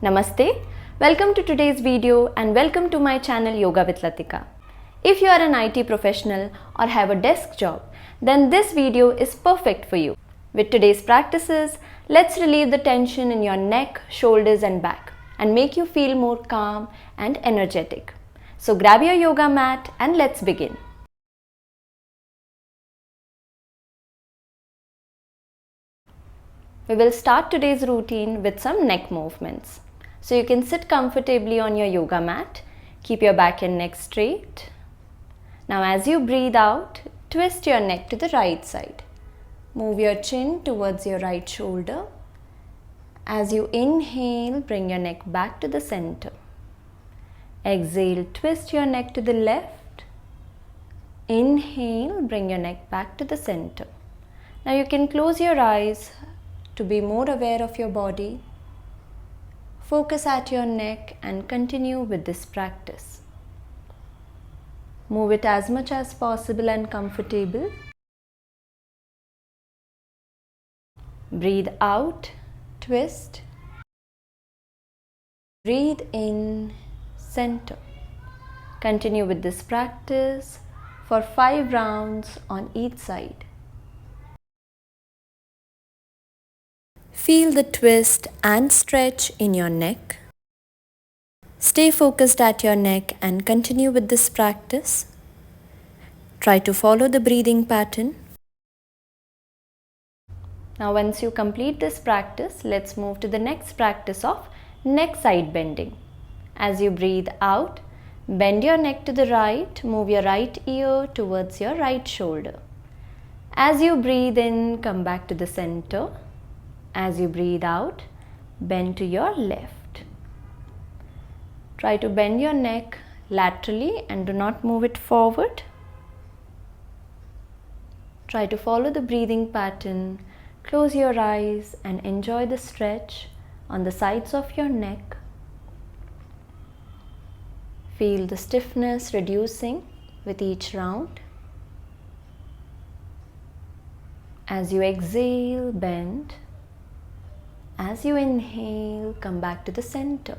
Namaste, welcome to today's video and welcome to my channel Yoga with Latika. If you are an IT professional or have a desk job, then this video is perfect for you. With today's practices, let's relieve the tension in your neck, shoulders and back and make you feel more calm and energetic. So grab your yoga mat and let's begin. We will start today's routine with some neck movements. So you can sit comfortably on your yoga mat, keep your back and neck straight. Now as you breathe out, twist your neck to the right side. Move your chin towards your right shoulder. As you inhale, bring your neck back to the center. Exhale, twist your neck to the left. Inhale, bring your neck back to the center. Now you can close your eyes to be more aware of your body. Focus at your neck and continue with this practice. Move it as much as possible and comfortable. Breathe out, twist. Breathe in, center. Continue with this practice for 5 rounds on each side. Feel the twist and stretch in your neck. Stay focused at your neck and continue with this practice. Try to follow the breathing pattern. Now once you complete this practice, let's move to the next practice of neck side bending. As you breathe out, bend your neck to the right, move your right ear towards your right shoulder. As you breathe in, come back to the center. As you breathe out, bend to your left. Try to bend your neck laterally and do not move it forward. Try to follow the breathing pattern. Close your eyes and enjoy the stretch on the sides of your neck. Feel the stiffness reducing with each round. As you exhale, bend. As you inhale, come back to the center.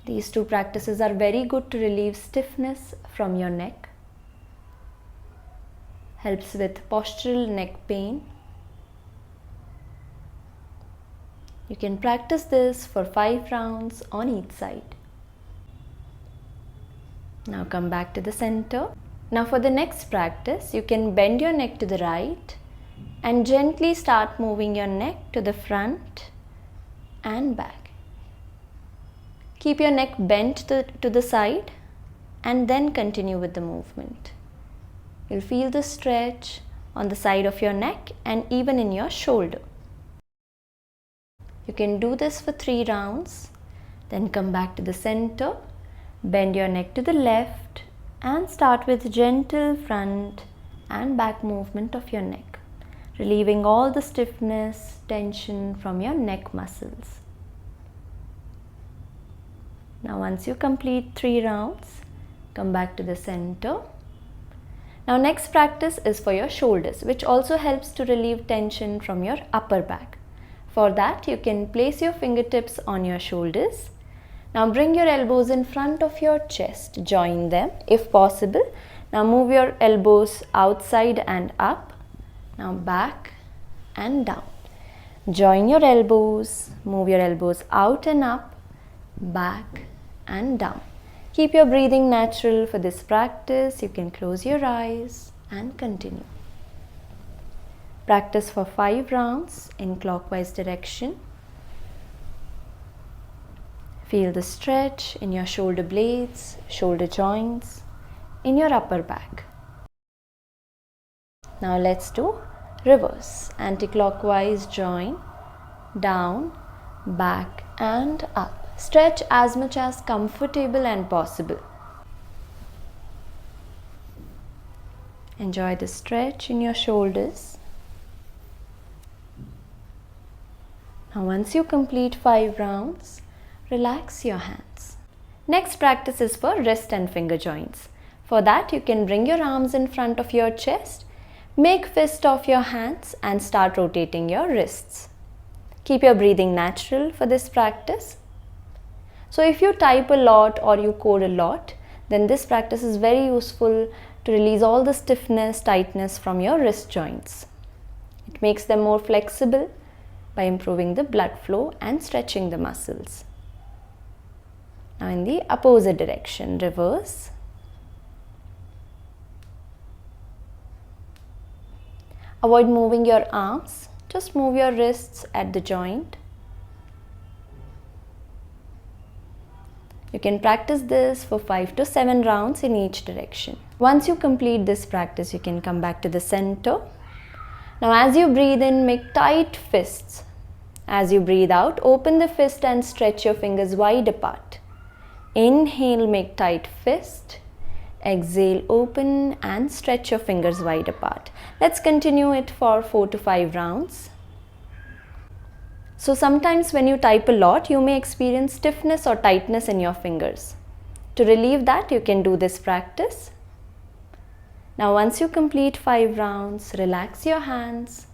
These two practices are very good to relieve stiffness from your neck. Helps with postural neck pain. You can practice this for 5 rounds on each side. Now come back to the center. Now for the next practice, you can bend your neck to the right and gently start moving your neck to the front and back. Keep your neck bent to the side and then continue with the movement. You'll feel the stretch on the side of your neck and even in your shoulder. You can do this for 3 rounds, then come back to the center, bend your neck to the left and start with gentle front and back movement of your neck, relieving all the stiffness, tension from your neck muscles. Now once you complete 3 rounds, come back to the center. Now next practice is for your shoulders, which also helps to relieve tension from your upper back. For that, you can place your fingertips on your shoulders. Now bring your elbows in front of your chest, join them if possible. Now move your elbows outside and up, now back and down. Join your elbows, move your elbows out and up, back and down. Keep your breathing natural for this practice. You can close your eyes and continue. Practice for 5 rounds in clockwise direction. Feel the stretch in your shoulder blades, shoulder joints, in your upper back. Now let's do reverse. Anti-clockwise join, down, back and up. Stretch as much as comfortable and possible. Enjoy the stretch in your shoulders. Now once you complete 5 rounds, relax your hands. Next practice is for wrist and finger joints. For that, you can bring your arms in front of your chest, Make fist of your hands and start rotating your wrists. Keep your breathing natural for this practice. So if you type a lot or you code a lot, then this practice is very useful to release all the stiffness, tightness from your wrist joints. It makes them more flexible by improving the blood flow and stretching the muscles. Now in the opposite direction, reverse. Avoid moving your arms, just move your wrists at the joint. You can practice this for 5 to 7 rounds in each direction. Once you complete this practice, you can come back to the center. Now as you breathe in, make tight fists. As you breathe out, open the fist and stretch your fingers wide apart. Inhale, make tight fist. Exhale, open and stretch your fingers wide apart. Let's continue it for 4 to 5 rounds. So sometimes when you type a lot, you may experience stiffness or tightness in your fingers. To relieve that, you can do this practice. Now once you complete 5 rounds, relax your hands,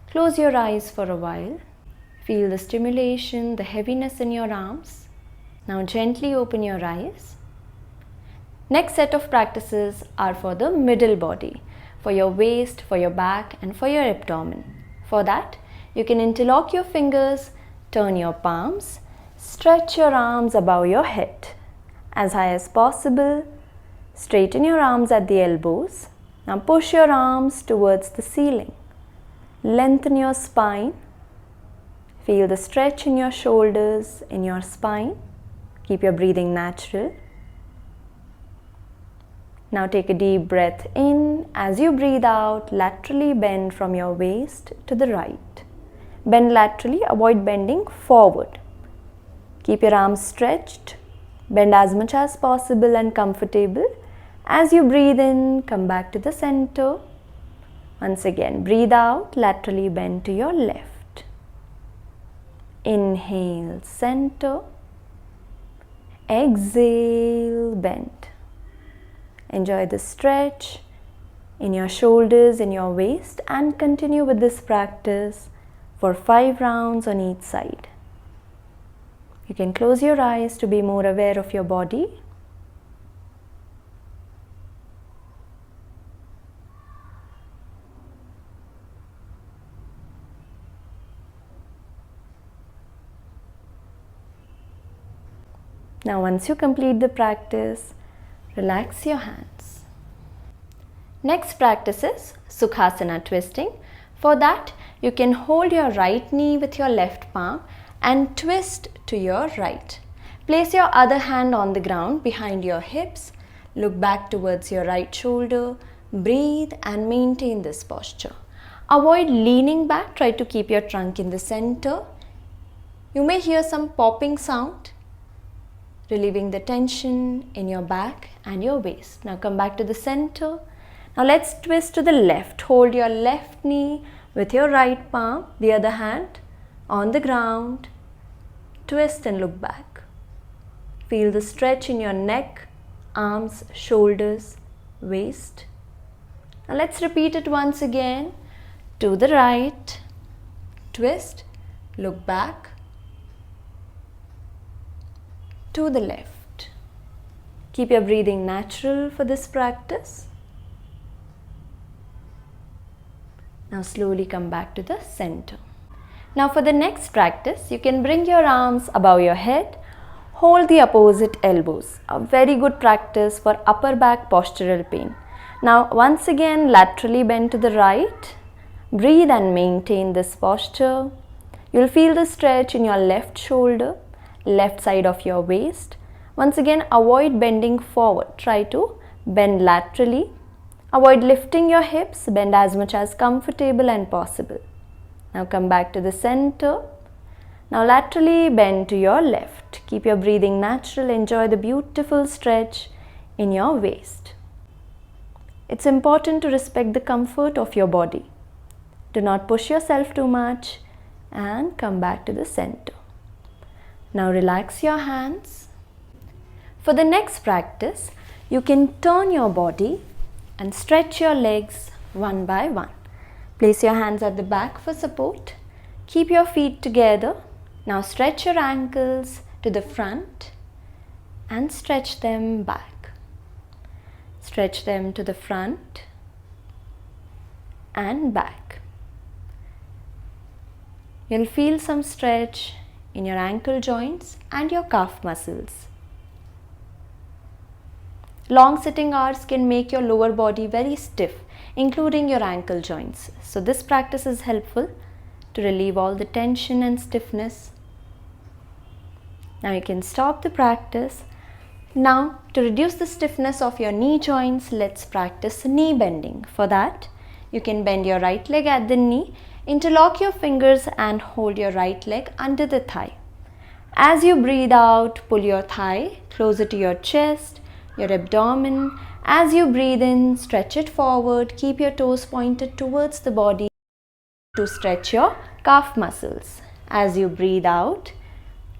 close your eyes for a while. Feel the stimulation, the heaviness in your arms. Now gently open your eyes. Next set of practices are for the middle body, for your waist, for your back and for your abdomen. For that, you can interlock your fingers, turn your palms, stretch your arms above your head as high as possible. Straighten your arms at the elbows. Now push your arms towards the ceiling. Lengthen your spine. Feel the stretch in your shoulders, in your spine. Keep your breathing natural. Now take a deep breath in. As you breathe out, laterally bend from your waist to the right. Bend laterally, avoid bending forward. Keep your arms stretched. Bend as much as possible and comfortable. As you breathe in, come back to the center. Once again, breathe out, laterally bend to your left. Inhale, center. Exhale, bend. Enjoy the stretch in your shoulders, in your waist, and continue with this practice for 5 rounds on each side. You can close your eyes to be more aware of your body. Now once you complete the practice, relax your hands. Next practice is Sukhasana Twisting. For that, you can hold your right knee with your left palm and twist to your right. Place your other hand on the ground behind your hips. Look back towards your right shoulder. Breathe and maintain this posture. Avoid leaning back. Try to keep your trunk in the center. You may hear some popping sound, relieving the tension in your back and your waist. Now come back to the center. Now let's twist to the left. Hold your left knee with your right palm, the other hand on the ground. Twist and look back. Feel the stretch in your neck, arms, shoulders, waist. Now let's repeat it once again. To the right, twist, look back. To the left. Keep your breathing natural for this practice. Now slowly come back to the center. Now for the next practice, you can bring your arms above your head. Hold the opposite elbows. A very good practice for upper back postural pain. Now once again, laterally bend to the right. Breathe and maintain this posture. You'll feel the stretch in your left shoulder, left side of your waist. Once again, avoid bending forward. Try to bend laterally. Avoid lifting your hips. Bend as much as comfortable and possible. Now come back to the center. Now laterally bend to your left. Keep your breathing natural. Enjoy the beautiful stretch in your waist. It's important to respect the comfort of your body. Do not push yourself too much and come back to the center. Now relax your hands. For the next practice, you can turn your body and stretch your legs one by one. Place your hands at the back for support. Keep your feet together. Now stretch your ankles to the front and stretch them back. Stretch them to the front and back. You'll feel some stretch in your ankle joints and your calf muscles. Long sitting hours can make your lower body very stiff, including your ankle joints. So this practice is helpful to relieve all the tension and stiffness. Now you can stop the practice. Now to reduce the stiffness of your knee joints, let's practice knee bending. For that, you can bend your right leg at the knee, interlock your fingers and hold your right leg under the thigh. As you breathe out, pull your thigh closer to your chest, your abdomen. As you breathe in, stretch it forward. Keep your toes pointed towards the body to stretch your calf muscles. As you breathe out,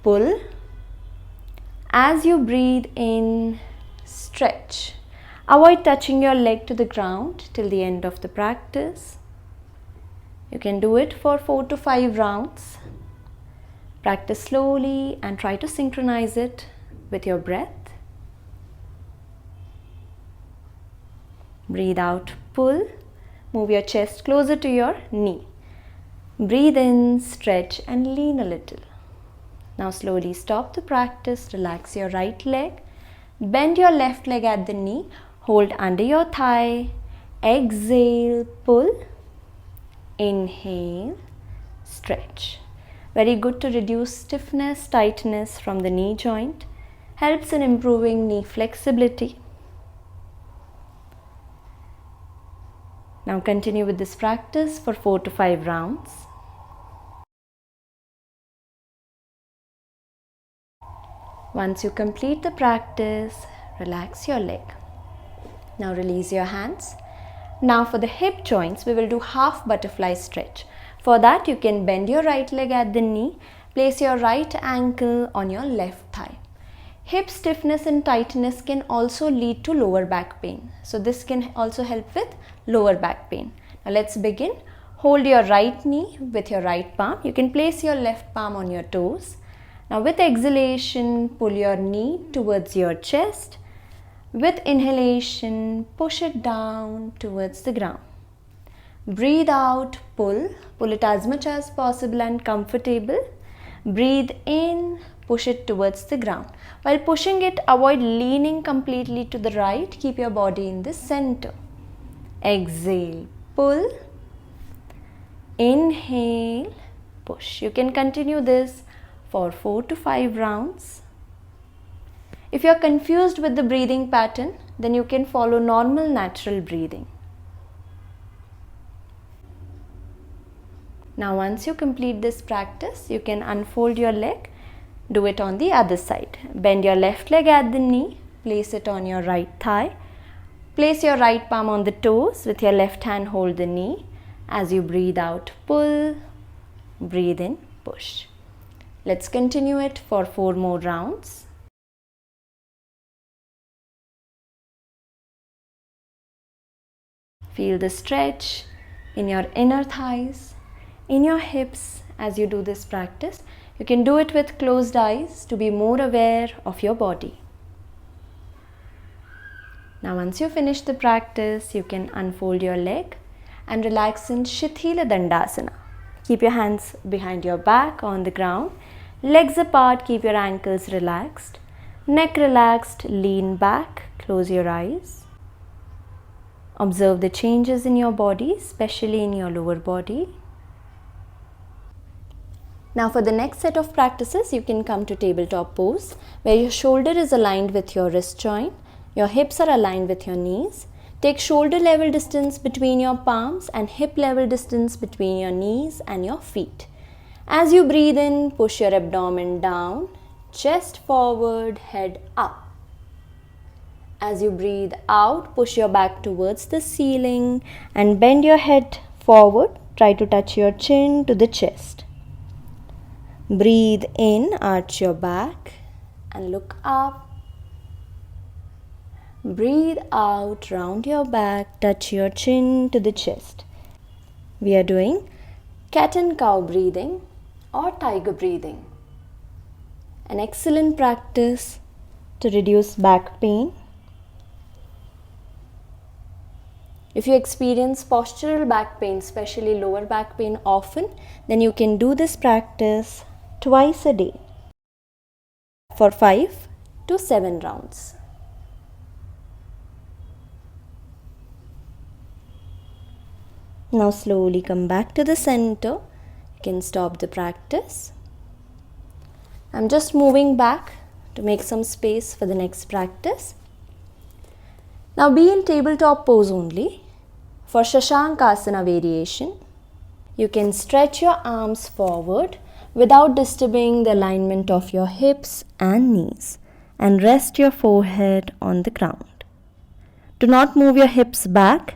pull. As you breathe in, stretch. Avoid touching your leg to the ground till the end of the practice. You can do it for 4 to 5 rounds. Practice slowly and try to synchronize it with your breath. Breathe out, pull. Move your chest closer to your knee. Breathe in, stretch and lean a little. Now slowly stop the practice. Relax your right leg. Bend your left leg at the knee. Hold under your thigh. Exhale, pull. Inhale, stretch. Very good to reduce stiffness, tightness from the knee joint. Helps in improving knee flexibility. Now continue with this practice for 4 to 5 rounds. Once you complete the practice, relax your leg. Now release your hands. Now for the hip joints, we will do half butterfly stretch. For that, you can bend your right leg at the knee, place your right ankle on your left thigh. Hip stiffness and tightness can also lead to lower back pain. So this can also help with lower back pain. Now let's begin. Hold your right knee with your right palm. You can place your left palm on your toes. Now with exhalation, pull your knee towards your chest. With inhalation, push it down towards the ground. Breathe out, pull. Pull it as much as possible and comfortable. Breathe in, push it towards the ground. While pushing it, avoid leaning completely to the right. Keep your body in the center. Exhale, pull. Inhale, push. You can continue this for 4 to 5 rounds. If you are confused with the breathing pattern, then you can follow normal natural breathing. Now once you complete this practice, you can unfold your leg. Do it on the other side. Bend your left leg at the knee. Place it on your right thigh. Place your right palm on the toes. With your left hand, hold the knee. As you breathe out, pull. Breathe in, push. Let's continue it for 4 more rounds. Feel the stretch in your inner thighs, in your hips as you do this practice. You can do it with closed eyes to be more aware of your body. Now once you finish the practice, you can unfold your leg and relax in Shithila Dandasana. Keep your hands behind your back on the ground, legs apart, keep your ankles relaxed, neck relaxed, lean back, close your eyes. Observe the changes in your body, especially in your lower body. Now for the next set of practices, you can come to tabletop pose where your shoulder is aligned with your wrist joint, your hips are aligned with your knees. Take shoulder level distance between your palms and hip level distance between your knees and your feet. As you breathe in, push your abdomen down, chest forward, head up. As you breathe out, push your back towards the ceiling and bend your head forward. Try to touch your chin to the chest. Breathe in, arch your back and look up. Breathe out, round your back, touch your chin to the chest. We are doing cat and cow breathing or tiger breathing. An excellent practice to reduce back pain. If you experience postural back pain, especially lower back pain often, then you can do this practice twice a day for 5 to 7 rounds. Now slowly come back to the center. You can stop the practice. I'm just moving back to make some space for the next practice. Now be in tabletop pose only. For Shashankasana variation, you can stretch your arms forward without disturbing the alignment of your hips and knees and rest your forehead on the ground. Do not move your hips back.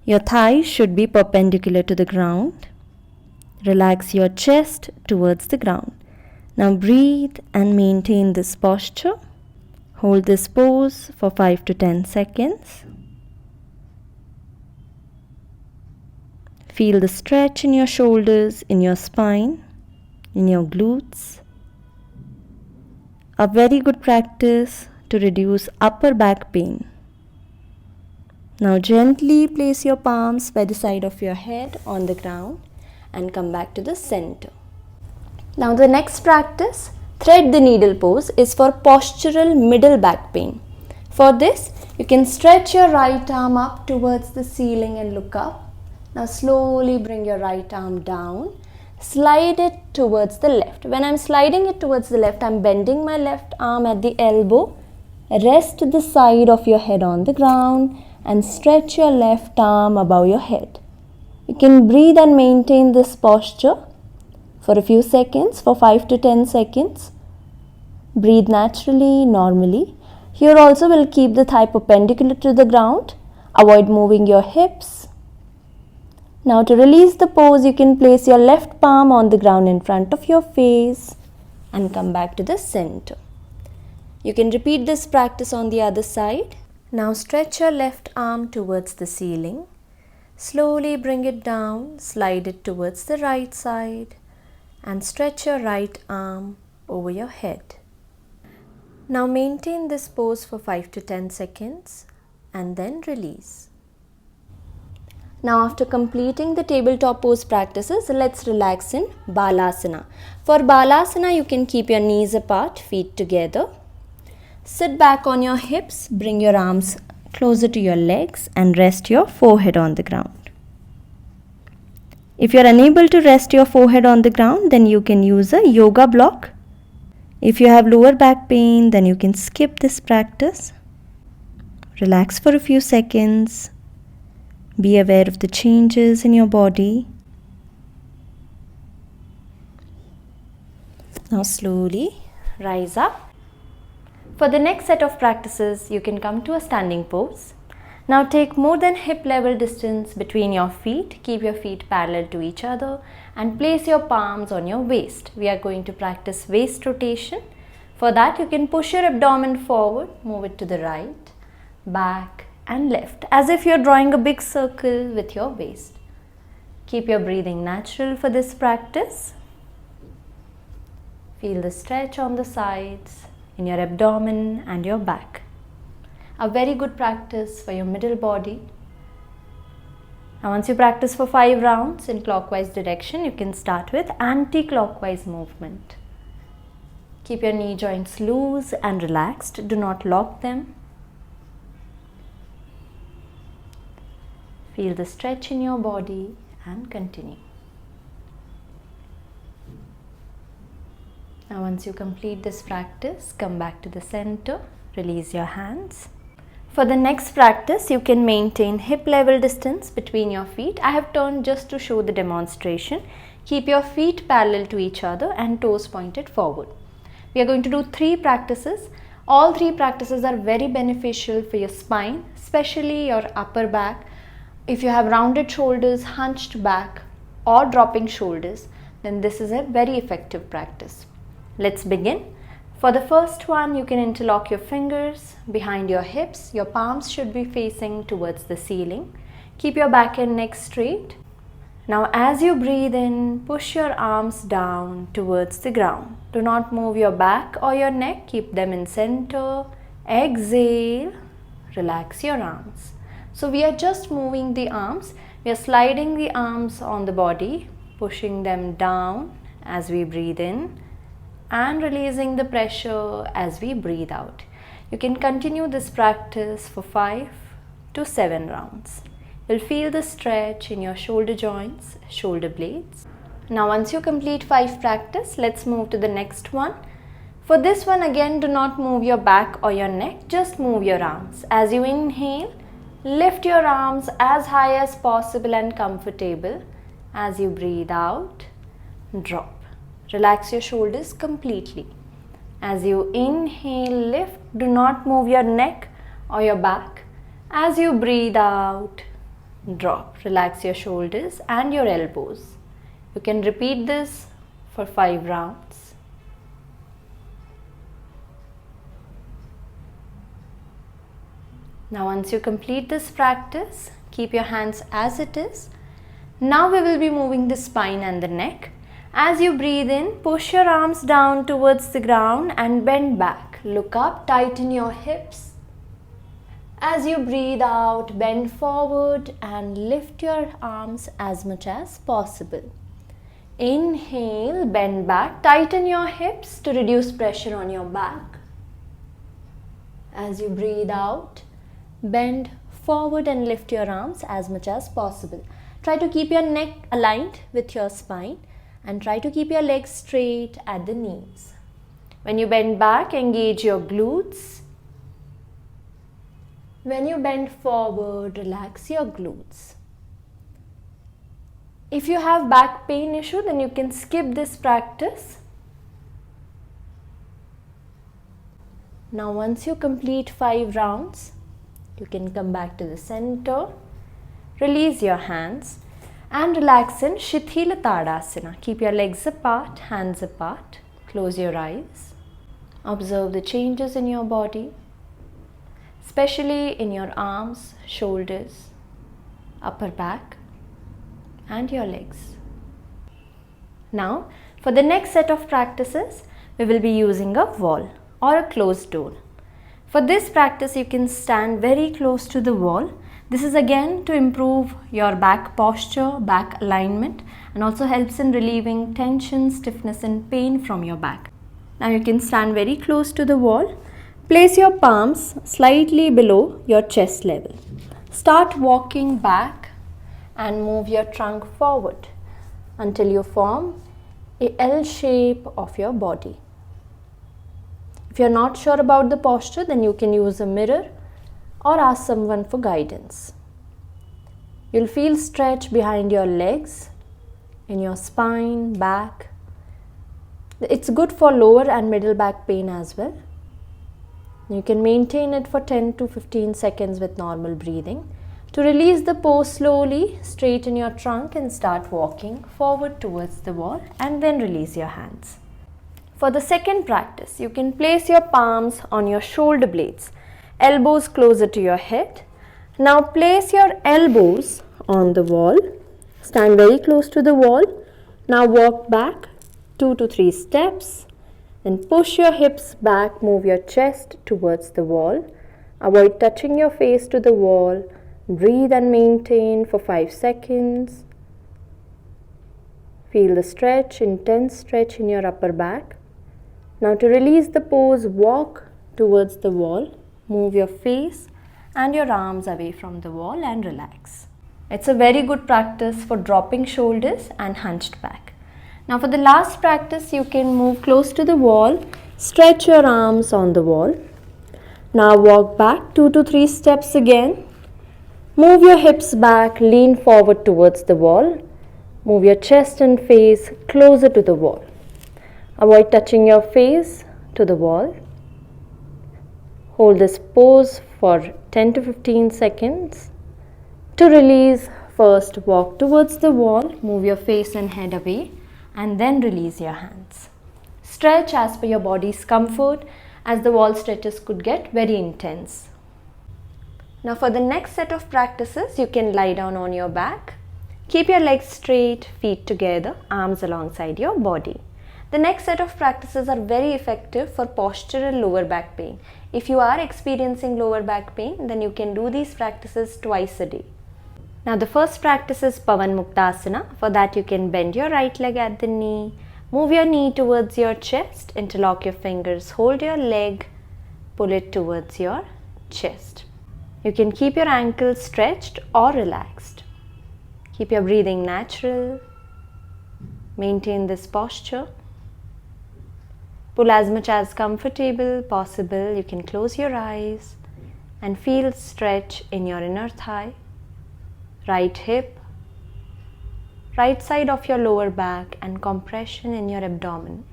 Your thighs should be perpendicular to the ground. Relax your chest towards the ground. Now breathe and maintain this posture. Hold this pose for 5 to 10 seconds. Feel the stretch in your shoulders, in your spine, in your glutes. A very good practice to reduce upper back pain. Now gently place your palms by the side of your head on the ground and come back to the center. Now the next practice, thread the needle pose, is for postural middle back pain. For this, you can stretch your right arm up towards the ceiling and look up. Now slowly bring your right arm down. Slide it towards the left. When I'm sliding it towards the left, I'm bending my left arm at the elbow. Rest the side of your head on the ground and stretch your left arm above your head. You can breathe and maintain this posture for a few seconds, for 5 to 10 seconds. Breathe naturally, normally. Here also we'll keep the thigh perpendicular to the ground. Avoid moving your hips. Now to release the pose, you can place your left palm on the ground in front of your face and come back to the center. You can repeat this practice on the other side. Now stretch your left arm towards the ceiling. Slowly bring it down, slide it towards the right side and stretch your right arm over your head. Now maintain this pose for 5 to 10 seconds and then release. Now after completing the tabletop pose practices, let's relax in Balasana. For Balasana, you can keep your knees apart, feet together. Sit back on your hips, bring your arms closer to your legs and rest your forehead on the ground. If you are unable to rest your forehead on the ground, then you can use a yoga block. If you have lower back pain, then you can skip this practice. Relax for a few seconds. Be aware of the changes in your body. Now slowly rise up. For the next set of practices, you can come to a standing pose. Now take more than hip level distance between your feet. Keep your feet parallel to each other and place your palms on your waist. We are going to practice waist rotation. For that, you can push your abdomen forward, move it to the right, back and left, as if you're drawing a big circle with your waist. Keep your breathing natural for this practice. Feel the stretch on the sides, in your abdomen and your back. A very good practice for your middle body. Now once you practice for 5 rounds in clockwise direction, you can start with anti-clockwise movement. Keep your knee joints loose and relaxed. Do not lock them. Feel the stretch in your body and continue. Now once you complete this practice, come back to the center, release your hands. For the next practice, you can maintain hip level distance between your feet. I have turned just to show the demonstration. Keep your feet parallel to each other and toes pointed forward. We are going to do 3 practices. All 3 practices are very beneficial for your spine, especially your upper back. If you have rounded shoulders, hunched back or dropping shoulders, then this is a very effective practice. Let's begin. For the first one, you can interlock your fingers behind your hips. Your palms should be facing towards the ceiling. Keep your back and neck straight. Now as you breathe in, push your arms down towards the ground. Do not move your back or your neck. Keep them in center. Exhale. Relax your arms. So we are just moving the arms. We are sliding the arms on the body, pushing them down as we breathe in and releasing the pressure as we breathe out. You can continue this practice for 5 to 7 rounds. You'll feel the stretch in your shoulder joints, shoulder blades. Now once you complete 5 practice, let's move to the next one. For this one again, do not move your back or your neck, just move your arms. As you inhale, lift your arms as high as possible and comfortable. As you breathe out, drop. Relax your shoulders completely. As you inhale, lift, do not move your neck or your back. As you breathe out, drop. Relax your shoulders and your elbows. You can repeat this for 5 rounds. Now once you complete this practice, keep your hands as it is. Now we will be moving the spine and the neck. As you breathe in, push your arms down towards the ground and bend back. Look up, tighten your hips. As you breathe out, bend forward and lift your arms as much as possible. Inhale, bend back, tighten your hips to reduce pressure on your back. As you breathe out, bend forward and lift your arms as much as possible. Try to keep your neck aligned with your spine and try to keep your legs straight at the knees. When you bend back, engage your glutes. When you bend forward, relax your glutes. If you have back pain issue, then you can skip this practice. Now once you complete 5 rounds, you can come back to the center, release your hands and relax in Shithila Tadasana. Keep your legs apart, hands apart, close your eyes. Observe the changes in your body, especially in your arms, shoulders, upper back and your legs. Now for the next set of practices, we will be using a wall or a closed door. For this practice, you can stand very close to the wall. This is again to improve your back posture, back alignment, and also helps in relieving tension, stiffness and pain from your back. Now you can stand very close to the wall. Place your palms slightly below your chest level. Start walking back and move your trunk forward until you form a L shape of your body. If you are not sure about the posture, then you can use a mirror or ask someone for guidance. You'll feel stretch behind your legs, in your spine, back. It's good for lower and middle back pain as well. You can maintain it for 10 to 15 seconds with normal breathing. To release the pose slowly, straighten your trunk and start walking forward towards the wall and then release your hands. For the second practice, you can place your palms on your shoulder blades, elbows closer to your head. Now place your elbows on the wall, stand very close to the wall. Now walk back 2 to 3 steps, then push your hips back, move your chest towards the wall. Avoid touching your face to the wall. Breathe and maintain for 5 seconds. Feel the stretch, intense stretch in your upper back. Now to release the pose, walk towards the wall. Move your face and your arms away from the wall and relax. It's a very good practice for dropping shoulders and hunched back. Now for the last practice, you can move close to the wall, stretch your arms on the wall. Now walk back 2 to 3 steps again. Move your hips back, lean forward towards the wall. Move your chest and face closer to the wall. Avoid touching your face to the wall. Hold this pose for 10 to 15 seconds. To release, first walk towards the wall, move your face and head away, and then release your hands. Stretch as per your body's comfort, as the wall stretches could get very intense. Now for the next set of practices, you can lie down on your back. Keep your legs straight, feet together, arms alongside your body. The next set of practices are very effective for postural lower back pain. If you are experiencing lower back pain, then you can do these practices twice a day. Now the first practice is Pavan Muktasana. For that you can bend your right leg at the knee, move your knee towards your chest, interlock your fingers, hold your leg, pull it towards your chest. You can keep your ankles stretched or relaxed. Keep your breathing natural. Maintain this posture. Pull as much as comfortable possible. You can close your eyes and feel stretch in your inner thigh, right hip, right side of your lower back, and compression in your abdomen.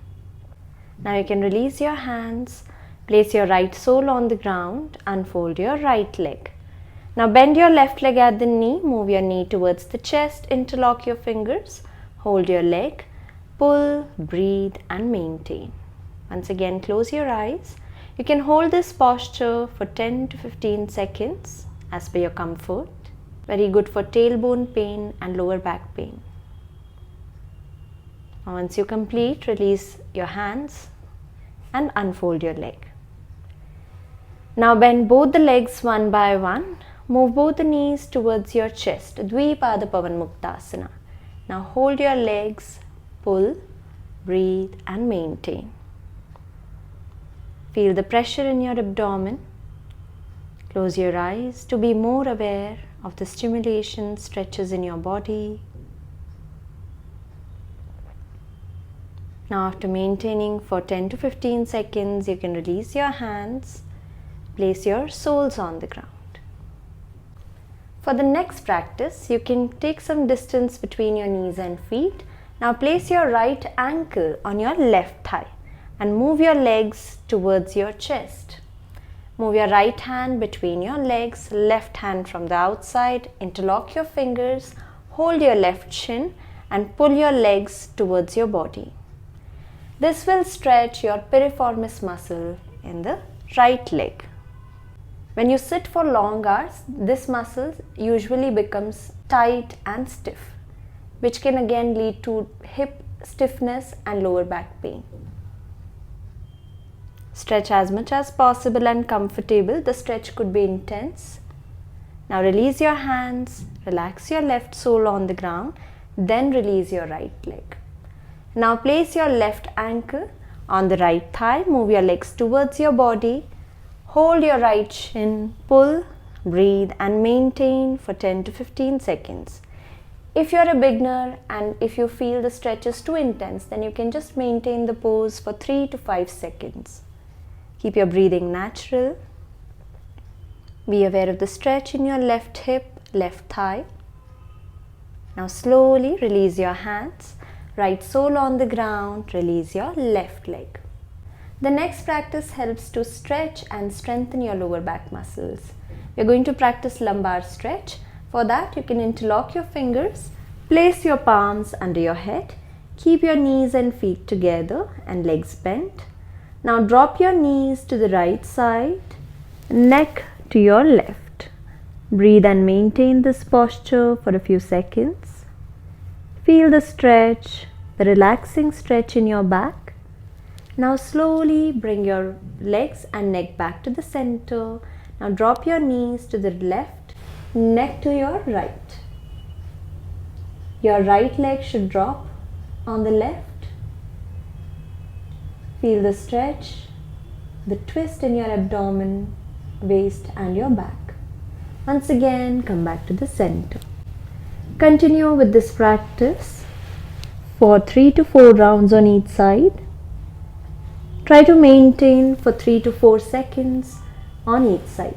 Now you can release your hands, place your right sole on the ground, unfold your right leg. Now bend your left leg at the knee, move your knee towards the chest, interlock your fingers, hold your leg, pull, breathe and maintain. Once again, close your eyes. You can hold this posture for 10 to 15 seconds as per your comfort. Very good for tailbone pain and lower back pain. Now once you complete, release your hands and unfold your leg. Now bend both the legs one by one. Move both the knees towards your chest. Dvipada Pavan Muktasana. Now hold your legs, pull, breathe and maintain. Feel the pressure in your abdomen. Close your eyes to be more aware of the stimulation stretches in your body. Now after maintaining for 10 to 15 seconds, you can release your hands, place your soles on the ground. For the next practice, you can take some distance between your knees and feet. Now place your right ankle on your left thigh and move your legs towards your chest. Move your right hand between your legs, left hand from the outside, interlock your fingers, hold your left shin and pull your legs towards your body. This will stretch your piriformis muscle in the right leg. When you sit for long hours, this muscle usually becomes tight and stiff, which can again lead to hip stiffness and lower back pain. Stretch as much as possible and comfortable. The stretch could be intense. Now release your hands, relax your left sole on the ground, then release your right leg. Now place your left ankle on the right thigh, move your legs towards your body, hold your right shin, pull, breathe and maintain for 10 to 15 seconds. If you're a beginner and if you feel the stretch is too intense, then you can just maintain the pose for 3 to 5 seconds. Keep your breathing natural. Be aware of the stretch in your left hip, left thigh. Now slowly release your hands, right sole on the ground, release your left leg. The next practice helps to stretch and strengthen your lower back muscles. We are going to practice lumbar stretch. For that, you can interlock your fingers, place your palms under your head, keep your knees and feet together and legs bent. Now drop your knees to the right side, neck to your left. Breathe and maintain this posture for a few seconds. Feel the stretch, the relaxing stretch in your back. Now slowly bring your legs and neck back to the center. Now drop your knees to the left, neck to your right. Your right leg should drop on the left. Feel the stretch, the twist in your abdomen, waist and your back. Once again, come back to the center. Continue with this practice for 3 to 4 rounds on each side. Try to maintain for 3 to 4 seconds on each side.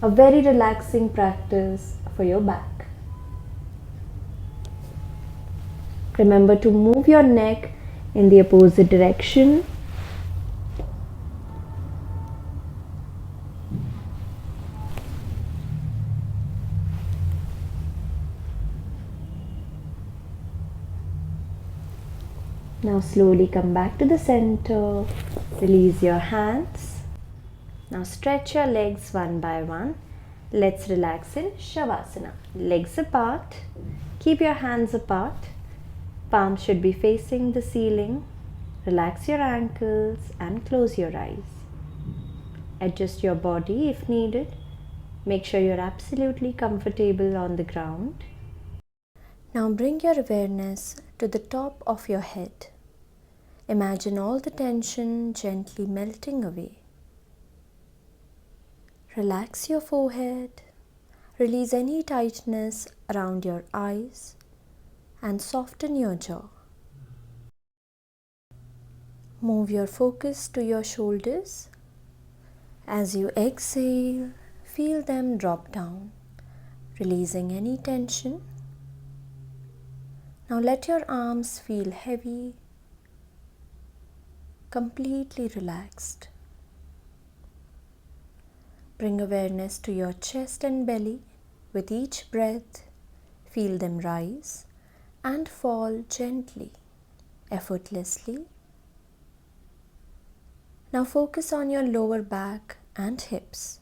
A very relaxing practice for your back. Remember to move your neck in the opposite direction. Now slowly come back to the center. Release your hands. Now stretch your legs one by one. Let's relax in Shavasana. Legs apart. Keep your hands apart. Palms should be facing the ceiling. Relax your ankles and close your eyes. Adjust your body if needed. Make sure you're absolutely comfortable on the ground. Now bring your awareness to the top of your head. Imagine all the tension gently melting away. Relax your forehead. Release any tightness around your eyes and soften your jaw. Move your focus to your shoulders. As you exhale, feel them drop down, releasing any tension. Now let your arms feel heavy, completely relaxed. Bring awareness to your chest and belly. With each breath, feel them rise and fall gently, effortlessly. Now focus on your lower back and hips.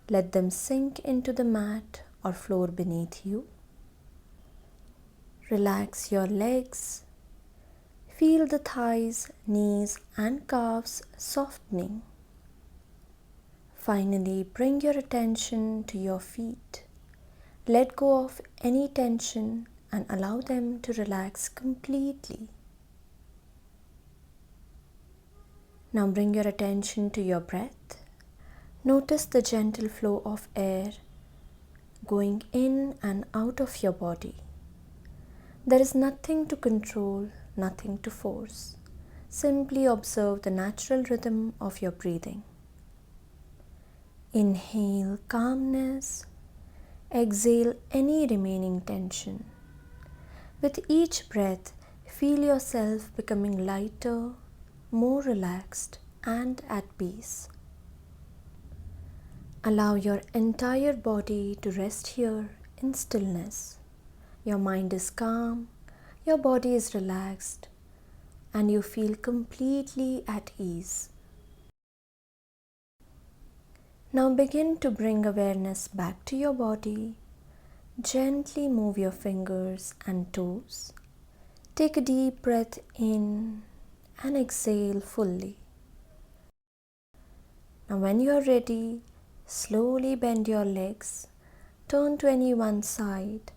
Let them sink into the mat or floor beneath you. Relax your legs. Feel the thighs, knees and calves softening. Finally, bring your attention to your feet. Let go of any tension and allow them to relax completely. Now bring your attention to your breath. Notice the gentle flow of air going in and out of your body. There is nothing to control, nothing to force. Simply observe the natural rhythm of your breathing. Inhale calmness. Exhale any remaining tension. With each breath, feel yourself becoming lighter, more relaxed and at peace. Allow your entire body to rest here in stillness. Your mind is calm, your body is relaxed, and you feel completely at ease. Now begin to bring awareness back to your body. Gently move your fingers and toes. Take a deep breath in and exhale fully. Now when you are ready, slowly bend your legs. Turn to any one side.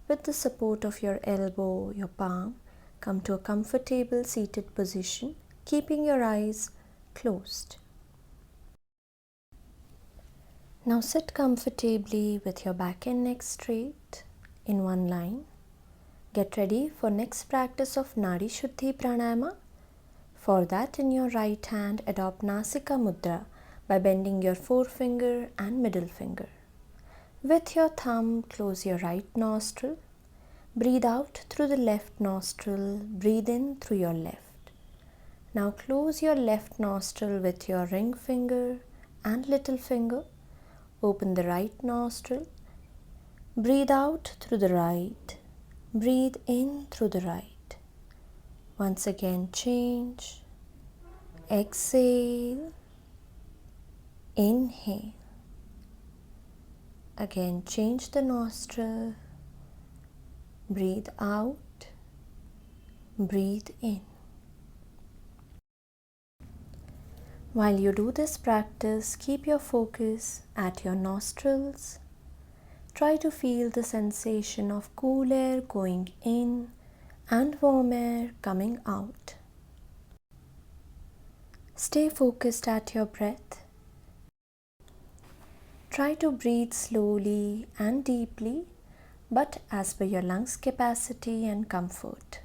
With the support of your elbow, your palm, come to a comfortable seated position, keeping your eyes closed. Now sit comfortably with your back and neck straight in one line. Get ready for next practice of Nadi Shuddhi Pranayama. For that, in your right hand, adopt Nasika Mudra by bending your forefinger and middle finger. With your thumb, close your right nostril. Breathe out through the left nostril. Breathe in through your left. Now close your left nostril with your ring finger and little finger. Open the right nostril. Breathe out through the right. Breathe in through the right. Once again, change. Exhale. Inhale. Again, change the nostril. Breathe out. Breathe in. While you do this practice, keep your focus at your nostrils. Try to feel the sensation of cool air going in and warm air coming out. Stay focused at your breath. Try to breathe slowly and deeply, but as per your lungs' capacity and comfort.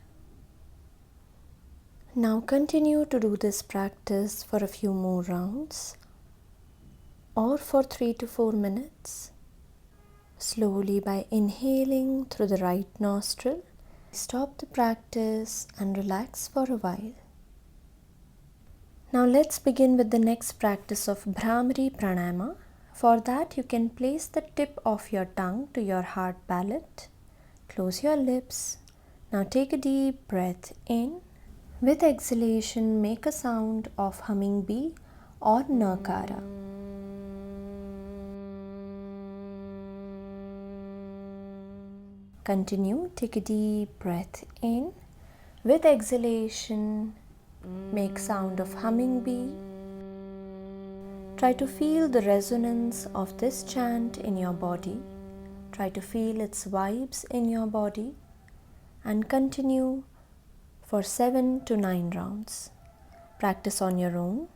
Now continue to do this practice for a few more rounds or for 3 to 4 minutes. Slowly by inhaling through the right nostril, stop the practice and relax for a while. Now let's begin with the next practice of Bhramari Pranayama. For that, you can place the tip of your tongue to your hard palate. Close your lips. Now take a deep breath in With exhalation, make a sound of humming bee or nakara. Continue, take a deep breath in. With exhalation, make sound of humming bee. Try to feel the resonance of this chant in your body. Try to feel its vibes in your body and continue for 7 to 9 rounds. Practice on your own.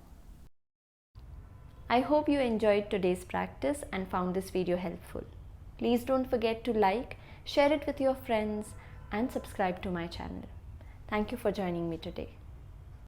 I hope you enjoyed today's practice and found this video helpful. Please don't forget to like, share it with your friends and subscribe to my channel. Thank you for joining me today.